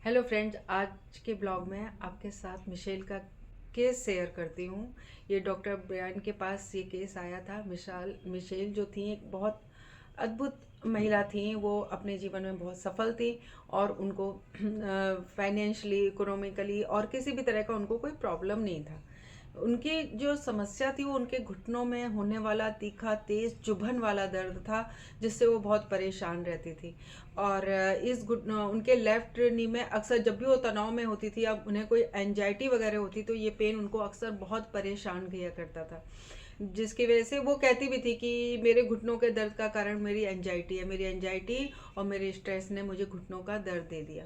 Hello friends, आज के blog में आपके साथ मिशेल का केस शेयर करती हूँ। ये डॉक्टर ब्रायन के पास ये केस आया था। मिशेल जो थी एक बहुत अद्भुत महिला थी। वो अपने जीवन में बहुत सफल थी और उनको फाइनेंशियली, इकोनॉमिकली और किसी भी तरह का उनको कोई प्रॉब्लम नहीं था। उनकी जो समस्या थी वो उनके घुटनों में होने वाला तीखा तेज चुभन वाला दर्द था, जिससे वो बहुत परेशान रहती थी। और उनके लेफ्ट नी में अक्सर जब भी वो तनाव में होती थी, अब उन्हें कोई एंजाइटी वगैरह होती तो ये पेन उनको अक्सर बहुत परेशान किया करता था, जिसकी वजह से वो कहती भी थी कि मेरे घुटनों के दर्द का कारण मेरी एंजाइटी है, मेरी एंजाइटी और मेरे स्ट्रेस ने मुझे घुटनों का दर्द दे दिया।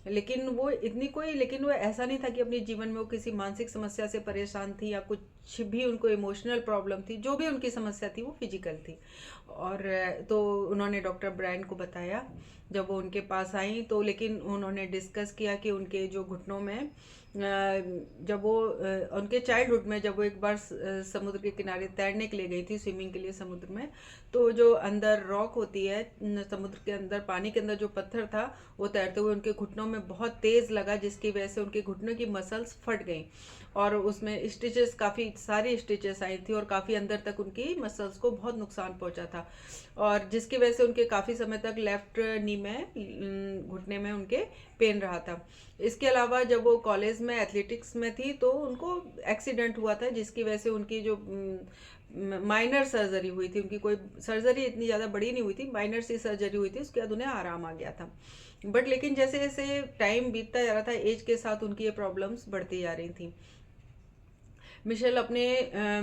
लेकिन वो ऐसा नहीं था कि अपने जीवन में वो किसी मानसिक समस्या से परेशान थी या कुछ भी उनको इमोशनल प्रॉब्लम थी। जो भी उनकी समस्या थी वो फिजिकल थी। और तो उन्होंने डॉक्टर ब्रायन को बताया जब वो उनके पास आई तो। लेकिन उन्होंने डिस्कस किया कि उनके जो घुटनों में जब वो उनके चाइल्डहुड में जब वो एक बार समुद्र के किनारे तैरने के लिए गई थी, स्विमिंग के लिए समुद्र में, तो जो अंदर रॉक होती है, समुद्र के अंदर पानी के अंदर जो पत्थर था, वो तैरते हुए उनके घुटनों में बहुत तेज लगा, जिसकी वजह से उनके घुटनों की मसल्स फट गई और उसमें स्टिचेस, काफ़ी सारी स्टिचेस आई थी और काफ़ी अंदर तक उनकी मसल्स को बहुत नुकसान पहुंचा था। और जिसकी वजह से उनके काफ़ी समय तक लेफ्ट नी में, घुटने में उनके पेन रहा था। इसके अलावा जब वो कॉलेज में एथलेटिक्स में थी तो उनको एक्सीडेंट हुआ था, जिसकी वजह से उनकी जो माइनर सर्जरी हुई थी, उनकी कोई सर्जरी इतनी ज़्यादा बड़ी नहीं हुई थी, माइनर सी सर्जरी हुई थी, उसके बाद उन्हें आराम आ गया था। बट लेकिन जैसे जैसे टाइम बीतता जा रहा था, एज के साथ उनकी ये प्रॉब्लम्स बढ़ती जा रही थी। मिशेल अपने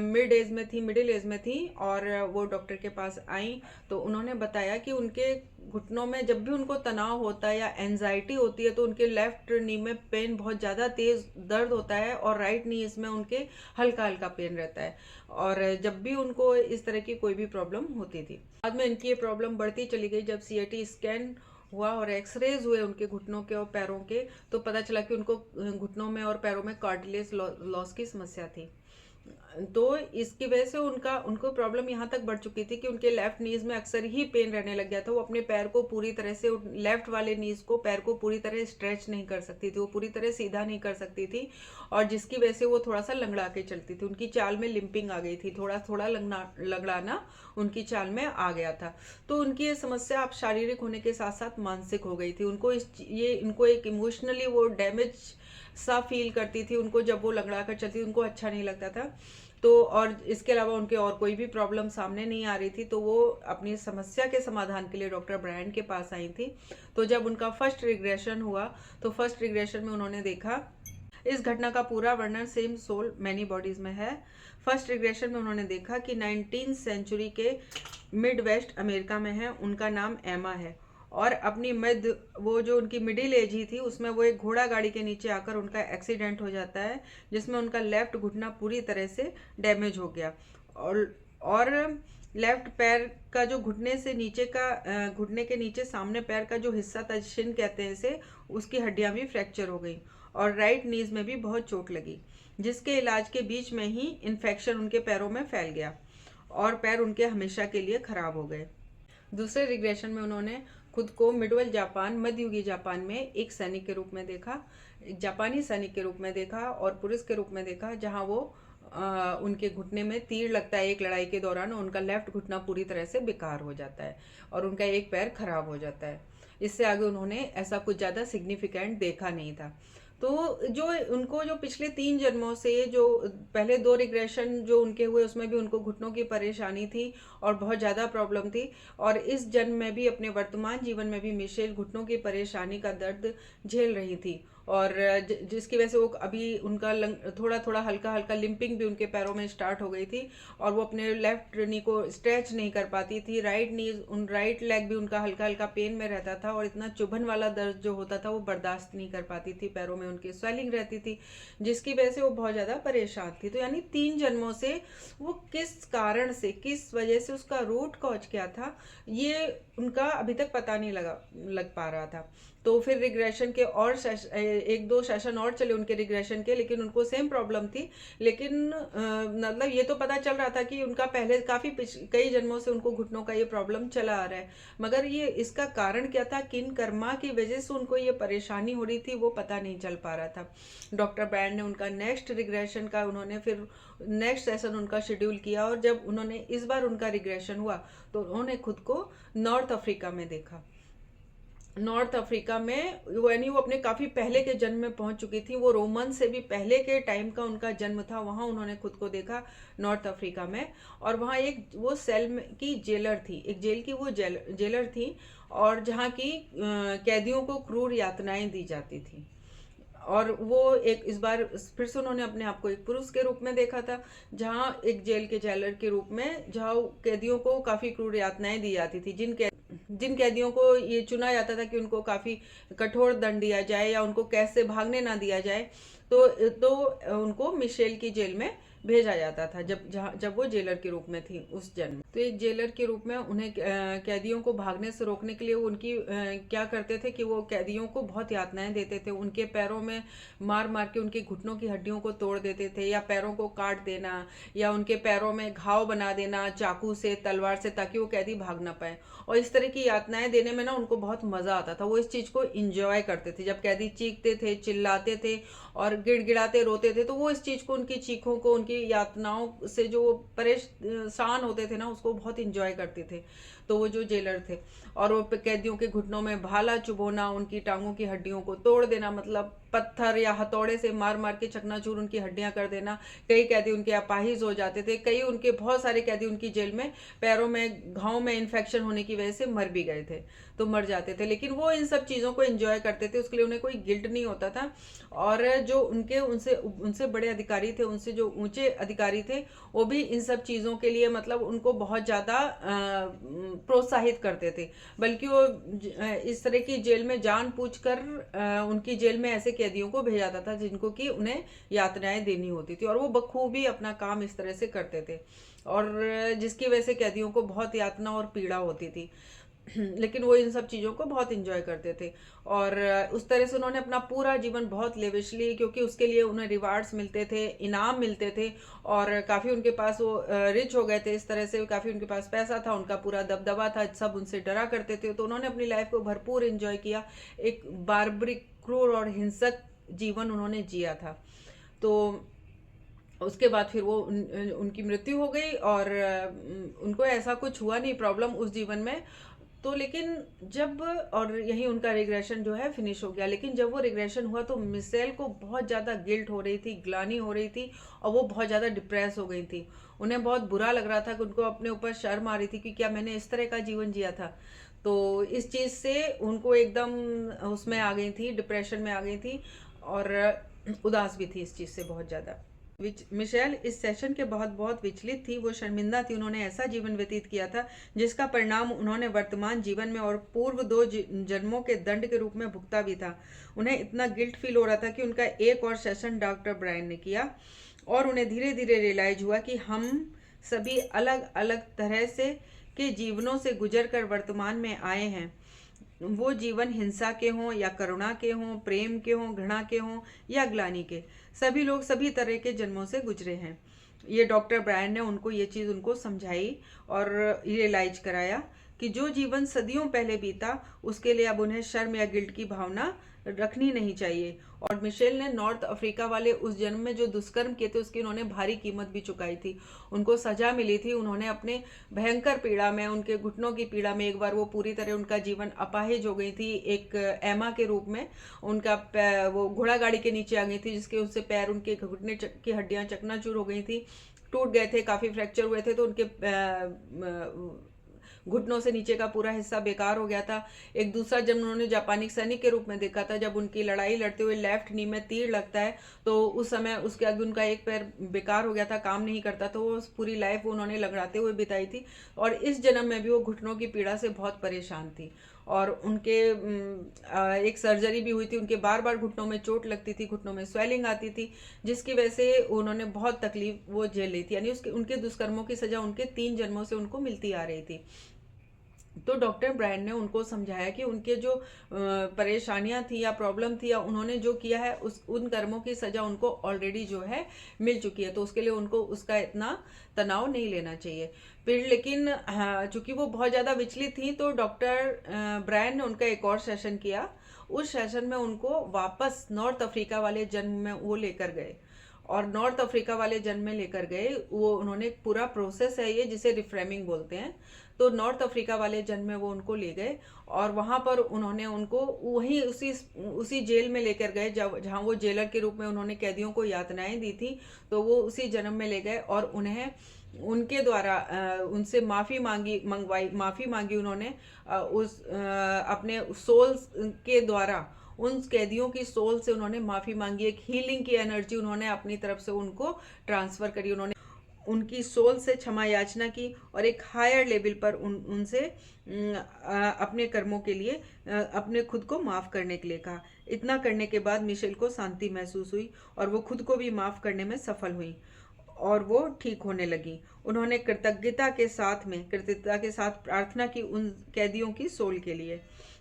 मिडिल एज में थी और वो डॉक्टर के पास आई तो उन्होंने बताया कि उनके घुटनों में जब भी उनको तनाव होता है या एनजाइटी होती है तो उनके लेफ्ट नी में पेन बहुत ज़्यादा तेज दर्द होता है और राइट नीज में उनके हल्का हल्का पेन रहता है। और जब भी उनको इस तरह की कोई भी प्रॉब्लम होती थी, बाद में इनकी ये प्रॉब्लम बढ़ती चली गई। जब सीएटी स्कैन हुआ और एक्सरेज हुए उनके घुटनों के और पैरों के, तो पता चला कि उनको घुटनों में और पैरों में कार्टिलेज लॉस की समस्या थी। तो इसकी वजह से उनको प्रॉब्लम यहाँ तक बढ़ चुकी थी कि उनके लेफ्ट नीज में अक्सर ही पेन रहने लग गया था। वो अपने पैर को पूरी तरह से, लेफ्ट वाले नीज को, पैर को पूरी तरह स्ट्रेच नहीं कर सकती थी, वो पूरी तरह सीधा नहीं कर सकती थी और जिसकी वजह से वो थोड़ा सा लंगड़ा के चलती थी। उनकी चाल में लिंपिंग आ गई थी, थोड़ा थोड़ा लंगड़ाना उनकी चाल में आ गया था। तो उनकी ये समस्या अब शारीरिक होने के साथ साथ मानसिक हो गई थी। इनको एक इमोशनली वो डैमेज सा फील करती थी। उनको जब वो लंगड़ा कर चलती, उनको अच्छा नहीं लगता था। तो और इसके अलावा उनके और कोई भी प्रॉब्लम सामने नहीं आ रही थी, तो वो अपनी समस्या के समाधान के लिए डॉक्टर ब्रायन के पास आई थी। तो जब उनका फर्स्ट रिग्रेशन हुआ तो फर्स्ट रिग्रेशन में उन्होंने देखा, इस घटना का पूरा वर्णन सेम सोल मैनी बॉडीज में है। फर्स्ट रिग्रेशन में उन्होंने देखा कि 19th सेंचुरी के मिड वेस्ट अमेरिका में है, उनका नाम एमा है और अपनी मध्य, वो जो उनकी मिडिल एज ही थी उसमें वो एक घोड़ा गाड़ी के नीचे आकर उनका एक्सीडेंट हो जाता है, जिसमें उनका लेफ्ट घुटना पूरी तरह से डैमेज हो गया और लेफ्ट पैर का जो घुटने से नीचे का, घुटने के नीचे सामने पैर का जो हिस्सा था, शिन कहते हैं इसे, उसकी हड्डियां भी फ्रैक्चर हो गई और राइट नीज में भी बहुत चोट लगी, जिसके इलाज के बीच में ही इन्फेक्शन उनके पैरों में फैल गया और पैर उनके हमेशा के लिए खराब हो गए। दूसरे रिग्रेशन में उन्होंने खुद को मिडवल जापान, मध्ययुगीय जापान में एक सैनिक के रूप में देखा, एक जापानी सैनिक के रूप में देखा और पुरुष के रूप में देखा, जहां वो उनके घुटने में तीर लगता है एक लड़ाई के दौरान, उनका लेफ्ट घुटना पूरी तरह से बेकार हो जाता है और उनका एक पैर खराब हो जाता है। इससे आगे उन्होंने ऐसा कुछ ज़्यादा सिग्निफिकेंट देखा नहीं था। तो जो उनको जो पिछले 3 जन्मों से, जो पहले 2 रिग्रेशन जो उनके हुए उसमें भी उनको घुटनों की परेशानी थी और बहुत ज़्यादा प्रॉब्लम थी, और इस जन्म में भी, अपने वर्तमान जीवन में भी मिशेल घुटनों की परेशानी का दर्द झेल रही थी और जिसकी वजह से वो अभी उनका थोड़ा थोड़ा हल्का हल्का लिंपिंग भी उनके पैरों में स्टार्ट हो गई थी और वो अपने लेफ्ट नी को स्ट्रेच नहीं कर पाती थी। राइट लेग भी उनका हल्का हल्का पेन में रहता था और इतना चुभन वाला दर्द जो होता था वो बर्दाश्त नहीं कर पाती थी, पैरों में उनकी स्वेलिंग रहती थी, जिसकी वजह से वो बहुत ज़्यादा परेशान थी। तो यानी 3 जन्मों से वो किस कारण से, किस वजह से, उसका रूट कॉज क्या था, ये उनका अभी तक पता नहीं लग पा रहा था। तो फिर रिग्रेशन के और एक दो सेशन और चले उनके रिग्रेशन के, लेकिन उनको सेम प्रॉब्लम थी। लेकिन मतलब ये तो पता चल रहा था कि उनका पहले काफ़ी कई जन्मों से उनको घुटनों का ये प्रॉब्लम चला आ रहा है, मगर ये इसका कारण क्या था, किन कर्मा की वजह से उनको ये परेशानी हो रही थी, वो पता नहीं चल पा रहा था। डॉक्टर ब्रायन ने उनका नेक्स्ट रिग्रेशन का उन्होंने फिर नेक्स्ट सेशन उनका शेड्यूल किया, और जब उन्होंने इस बार उनका रिग्रेशन हुआ तो उन्होंने खुद को नॉर्थ अफ्रीका में देखा। नॉर्थ अफ्रीका में यानी वो अपने काफ़ी पहले के जन्म में पहुंच चुकी थी, वो रोमन से भी पहले के टाइम का उनका जन्म था, वहां उन्होंने खुद को देखा नॉर्थ अफ्रीका में। और वहां एक वो सेल की जेलर थी, एक जेल की वो जेलर थी, और जहाँ की कैदियों को क्रूर यातनाएं दी जाती थी। और वो एक इस बार फिर से उन्होंने अपने आप को एक पुरुष के रूप में देखा था, जहाँ एक जेल के जेलर के रूप में, जहाँ कैदियों को काफ़ी क्रूर यातनाएं दी जाती थी। जिन कैदियों को ये चुना जाता था कि उनको काफ़ी कठोर दंड दिया जाए या उनको कैद से भागने ना दिया जाए, तो उनको मिशेल की जेल में भेजा जाता था, जब वो जेलर के रूप में थी उस जन्म में। तो एक जेलर के रूप में उन्हें कैदियों को भागने से रोकने के लिए उनकी क्या करते थे कि वो कैदियों को बहुत यातनाएं देते थे, उनके पैरों में मार मार के उनके घुटनों की हड्डियों को तोड़ देते थे, या पैरों को काट देना, या उनके पैरों में घाव बना देना चाकू से, तलवार से, ताकि वो कैदी भाग ना पाए। और इस तरह की यातनाएं देने में ना उनको बहुत मजा आता था, वो इस चीज को इंजॉय करते थे। जब कैदी चीखते थे, चिल्लाते थे और गिड़गिड़ाते रोते थे, तो वो इस चीज को, उनकी चीखों को, उनकी यातनाओं से जो परेशान होते थे ना, उसको बहुत इंजॉय करते थे। तो वो जो जेलर थे, और वो कैदियों के घुटनों में भाला चुभोना, उनकी टांगों की हड्डियों को तोड़ देना, मतलब पत्थर या हथौड़े से मार मार के चकनाचूर उनकी हड्डियां कर देना। कई कैदी उनके अपाहिज हो जाते थे, कई उनके बहुत सारे कैदी उनकी जेल में पैरों में घाव में इन्फेक्शन होने की वजह से मर भी गए थे, तो मर जाते थे। लेकिन वो इन सब चीज़ों को एंजॉय करते थे, उसके लिए उन्हें कोई गिल्ट नहीं होता था। और जो उनके उनसे उनसे बड़े अधिकारी थे, उनसे जो ऊंचे अधिकारी थे, वो भी इन सब चीज़ों के लिए मतलब उनको बहुत ज़्यादा प्रोत्साहित करते थे। बल्कि वो इस तरह की जेल में जानबूझकर उनकी जेल में ऐसे कैदियों को भेजा जाता था जिनको कि उन्हें यातनाएं देनी होती थी, और वो बखूबी अपना काम इस तरह से करते थे, और जिसकी वजह से कैदियों को बहुत यातना और पीड़ा होती थी। लेकिन वो इन सब चीज़ों को बहुत इंजॉय करते थे, और उस तरह से उन्होंने अपना पूरा जीवन बहुत लेविशली, क्योंकि उसके लिए उन्हें रिवार्ड्स मिलते थे, इनाम मिलते थे, और काफ़ी उनके पास वो रिच हो गए थे इस तरह से, काफ़ी उनके पास पैसा था, उनका पूरा दबदबा था, सब उनसे डरा करते थे। तो उन्होंने अपनी लाइफ को भरपूर इंजॉय किया, एक बार्बरिक, क्रूर और हिंसक जीवन उन्होंने जिया था। तो उसके बाद फिर वो उनकी मृत्यु हो गई, और उनको ऐसा कुछ हुआ नहीं प्रॉब्लम उस जीवन में। तो लेकिन जब, और यही उनका रिग्रेशन जो है फिनिश हो गया। लेकिन जब वो रिग्रेशन हुआ तो मिसेल को बहुत ज़्यादा गिल्ट हो रही थी, ग्लानि हो रही थी, और वो बहुत ज़्यादा डिप्रेस हो गई थी। उन्हें बहुत बुरा लग रहा था कि उनको अपने ऊपर शर्म आ रही थी कि क्या मैंने इस तरह का जीवन जिया था। तो इस चीज़ से उनको एकदम उसमें आ गई थी, डिप्रेशन में आ गई थी, और उदास भी थी इस चीज़ से बहुत ज़्यादा। मिशेल इस सेशन के बहुत बहुत विचलित थी, वो शर्मिंदा थी। उन्होंने ऐसा जीवन व्यतीत किया था जिसका परिणाम उन्होंने वर्तमान जीवन में और पूर्व दो जन्मों के दंड के रूप में भुगता भी था। उन्हें इतना गिल्ट फील हो रहा था कि उनका एक और सेशन डॉक्टर ब्रायन ने किया, और उन्हें धीरे धीरे रियलाइज हुआ कि हम सभी अलग अलग तरह से के जीवनों से गुजर कर वर्तमान में आए हैं। वो जीवन हिंसा के हों या करुणा के हों, प्रेम के हों, घृणा के हों या ग्लानि के, सभी लोग सभी तरह के जन्मों से गुजरे हैं। ये डॉक्टर ब्रायन ने उनको ये चीज़ उनको समझाई और रियलाइज कराया कि जो जीवन सदियों पहले बीता, उसके लिए अब उन्हें शर्म या गिल्ट की भावना रखनी नहीं चाहिए। और मिशेल ने नॉर्थ अफ्रीका वाले उस जन्म में जो दुष्कर्म किए थे, उसकी उन्होंने भारी कीमत भी चुकाई थी। उनको सजा मिली थी। उन्होंने अपने भयंकर पीड़ा में, उनके घुटनों की पीड़ा में, एक बार वो पूरी तरह उनका जीवन अपाहिज हो गई थी, एक एमा के रूप में। उनका वो घोड़ा गाड़ी के नीचे आ गई थी, जिसके उससे पैर, उनके घुटने की हड्डियां चकनाचूर हो गई थी, टूट गए थे, काफ़ी फ्रैक्चर हुए थे। तो उनके घुटनों से नीचे का पूरा हिस्सा बेकार हो गया था। एक दूसरा जब उन्होंने जापानी सैनिक के रूप में देखा था, जब उनकी लड़ाई लड़ते हुए लेफ्ट नी में तीर लगता है, तो उस समय उसके आगे उनका एक पैर बेकार हो गया था, काम नहीं करता। तो वो पूरी लाइफ उन्होंने लंगड़ाते हुए बिताई थी, और इस जन्म में भी वो घुटनों की पीड़ा से बहुत परेशान थी। और उनके एक सर्जरी भी हुई थी, उनके बार बार घुटनों में चोट लगती थी, घुटनों में स्वेलिंग आती थी, जिसकी वजह से उन्होंने बहुत तकलीफ वो झेल रही थी। यानी उसके उनके दुष्कर्मों की सजा उनके 3 जन्मों से उनको मिलती आ रही थी। तो डॉक्टर ब्रायन ने उनको समझाया कि उनके जो परेशानियां थी या प्रॉब्लम थी या उन्होंने जो किया है उन कर्मों की सजा उनको ऑलरेडी जो है मिल चुकी है, तो उसके लिए उनको उसका इतना तनाव नहीं लेना चाहिए। फिर लेकिन चूंकि वो बहुत ज़्यादा विचलित थी, तो डॉक्टर ब्रायन ने उनका एक और सेशन किया। उस सेशन में उनको वापस नॉर्थ अफ्रीका वाले जन्म में वो लेकर गए, और नॉर्थ अफ्रीका वाले जन्म में लेकर गए। वो उन्होंने एक पूरा प्रोसेस है ये, जिसे रिफ्रेमिंग बोलते हैं। तो नॉर्थ अफ्रीका वाले जन्म में वो उनको ले गए, और वहां पर उन्होंने उनको वहीं उसी जेल में लेकर गए जहां वो जेलर के रूप में उन्होंने कैदियों को यातनाएं दी थी। तो वो उसी जन्म में ले गए और उन्हें उनके द्वारा उनसे माफ़ी मांगी उन्होंने, अपने सोल्स के द्वारा उन कैदियों की सोल से उन्होंने माफ़ी मांगी। एक हीलिंग की एनर्जी उन्होंने अपनी तरफ से उनको ट्रांसफ़र करी। उन्होंने उनकी सोल से क्षमा याचना की और एक हायर लेवल पर उनसे अपने कर्मों के लिए अपने खुद को माफ़ करने के लिए कहा। इतना करने के बाद मिशेल को शांति महसूस हुई और वो खुद को भी माफ़ करने में सफल हुई और वो ठीक होने लगी। उन्होंने कृतज्ञता के साथ प्रार्थना की उन कैदियों की सोल के लिए।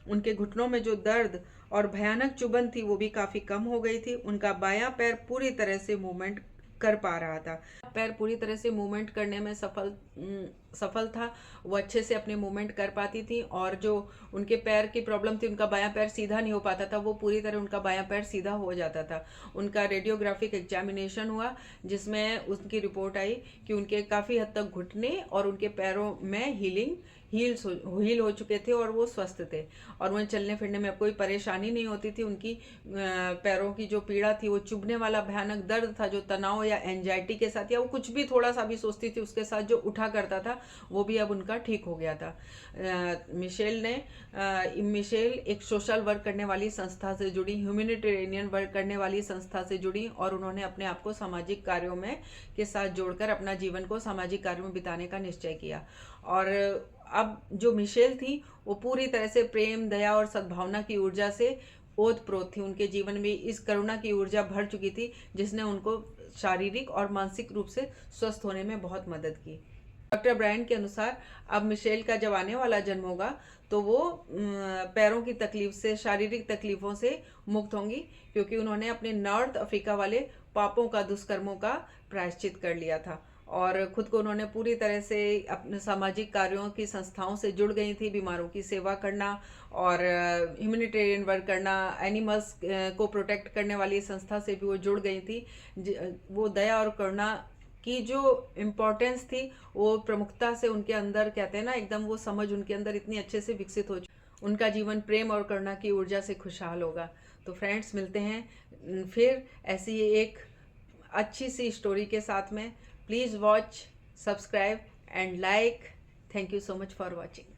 उनके घुटनों में जो दर्द और भयानक चुभन थी वो भी काफ़ी कम हो गई थी। उनका बायां पैर पूरी तरह से मूवमेंट कर पा रहा था। पैर पूरी तरह से मूवमेंट करने में सफल था। वो अच्छे से अपने मूवमेंट कर पाती थी, और जो उनके पैर की प्रॉब्लम थी, उनका बायां पैर सीधा नहीं हो पाता था, वो पूरी तरह उनका बायां पैर सीधा हो जाता था। उनका रेडियोग्राफिक एग्जामिनेशन हुआ, जिसमें उनकी रिपोर्ट आई कि उनके काफ़ी हद तक घुटने और उनके पैरों में हील हो चुके थे और वो स्वस्थ थे, और उन्हें चलने फिरने में अब कोई परेशानी नहीं होती थी। उनकी पैरों की जो पीड़ा थी, वो चुभने वाला भयानक दर्द था, जो तनाव या एंजाइटी के साथ या वो कुछ भी थोड़ा सा भी सोचती थी उसके साथ जो उठा करता था, वो भी अब उनका ठीक हो गया था। मिशेल एक सोशल वर्क करने वाली संस्था से जुड़ी, ह्यूमैनिटेरियन वर्क करने वाली संस्था से जुड़ी, और उन्होंने अपने आप को सामाजिक कार्यों में के साथ जोड़कर अपना जीवन को सामाजिक कार्यों में बिताने का निश्चय किया। और अब जो मिशेल थी वो पूरी तरह से प्रेम, दया और सद्भावना की ऊर्जा से ओतप्रोत थी। उनके जीवन में इस करुणा की ऊर्जा भर चुकी थी, जिसने उनको शारीरिक और मानसिक रूप से स्वस्थ होने में बहुत मदद की। डॉक्टर ब्रायन के अनुसार अब मिशेल का जब आने वाला जन्म होगा तो वो पैरों की तकलीफ से, शारीरिक तकलीफों से मुक्त होंगी, क्योंकि उन्होंने अपने नॉर्थ अफ्रीका वाले पापों का, दुष्कर्मों का प्रायश्चित कर लिया था, और खुद को उन्होंने पूरी तरह से अपने सामाजिक कार्यों की संस्थाओं से जुड़ गई थी। बीमारों की सेवा करना और ह्यूमैनिटेरियन वर्क करना, एनिमल्स को प्रोटेक्ट करने वाली संस्था से भी वो जुड़ गई थी। वो दया और करुणा की जो इम्पोर्टेंस थी, वो प्रमुखता से उनके अंदर, कहते हैं ना, एकदम वो समझ उनके अंदर इतनी अच्छे से विकसित हो चुकी। उनका जीवन प्रेम और करुणा की ऊर्जा से खुशहाल होगा। तो फ्रेंड्स, मिलते हैं फिर ऐसी एक अच्छी सी स्टोरी के साथ में। Please watch, subscribe and like. Thank you so much for watching.